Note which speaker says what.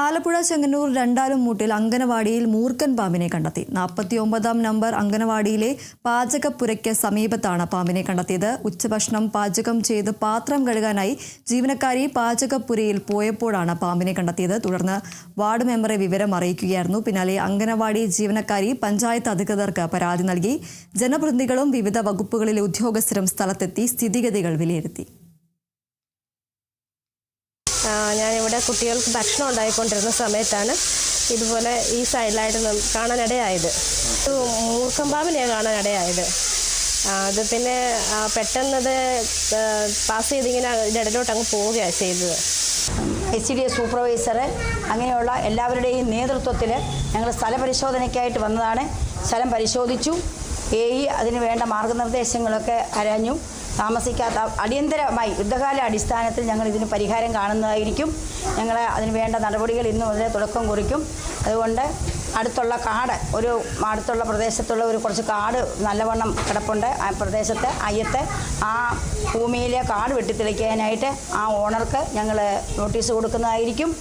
Speaker 1: ആലപ്പുഴ ചെങ്ങന്നൂർ രണ്ടാലുംമൂട്ടിൽ അങ്കനവാടിയിൽ മൂർഖൻ പാമ്പിനെ കണ്ടെത്തി. 49-ാം നമ്പർ അങ്കനവാടിയിലെ പാചകപ്പുരയ്ക്ക് സമീപത്താണ് പാമ്പിനെ കണ്ടെത്തിയത്. ഉച്ചഭക്ഷണം പാചകം ചെയ്ത് പാത്രം കഴുകാനായി ജീവനക്കാരി പാചകപ്പുരയിൽ പോയപ്പോഴാണ് പാമ്പിനെ കണ്ടെത്തിയത്. തുടർന്ന് വാർഡ് മെമ്പറെ വിവരം അറിയിക്കുകയായിരുന്നു. പിന്നാലെ അങ്കനവാടി ജീവനക്കാരി പഞ്ചായത്ത് അധികൃതർക്ക് പരാതി നൽകി. ജനപ്രതിനിധികളും വിവിധ വകുപ്പുകളിലെ ഉദ്യോഗസ്ഥരും സ്ഥലത്തെത്തി സ്ഥിതിഗതികൾ വിലയിരുത്തി.
Speaker 2: ഞാനിവിടെ കുട്ടികൾക്ക് ഭക്ഷണം ഉണ്ടായിക്കൊണ്ടിരുന്ന സമയത്താണ് ഇതുപോലെ ഈ സൈഡിലായിട്ട് കാണാനിടയായത്. മൂർഖൻ പാമ്പിനെയാണ് കാണാനിടയായത്. അത് പിന്നെ പെട്ടെന്നത് പാസ് ചെയ്തിങ്ങനെ ഇടയിലോട്ട് അങ്ങ് പോവുകയാണ് ചെയ്തത്.
Speaker 3: ICDS സൂപ്പർവൈസർ അങ്ങനെയുള്ള എല്ലാവരുടെയും നേതൃത്വത്തിൽ ഞങ്ങൾ സ്ഥലപരിശോധനയ്ക്കായിട്ട് വന്നതാണ്. സ്ഥലം പരിശോധിച്ചു. AE അതിന് വേണ്ട മാർഗനിർദ്ദേശങ്ങളൊക്കെ അരഞ്ഞു. താമസിക്കാത്ത അടിയന്തരമായി യുദ്ധകാല അടിസ്ഥാനത്തിൽ ഞങ്ങൾ ഇതിന് പരിഹാരം കാണുന്നതായിരിക്കും. ഞങ്ങൾ അതിന് വേണ്ട നടപടികൾ ഇന്ന് മുതലേ തുടക്കം കുറിക്കും. അതുകൊണ്ട് അടുത്തുള്ള പ്രദേശത്തുള്ള കുറച്ച് കാട് നല്ലവണ്ണം കിടപ്പുണ്ട്. ആ പ്രദേശത്ത് അയ്യത്ത് ആ ഭൂമിയിലെ കാട് വെട്ടിത്തെളിക്കാനായിട്ട് ആ ഓണർക്ക് ഞങ്ങൾ നോട്ടീസ് കൊടുക്കുന്നതായിരിക്കും.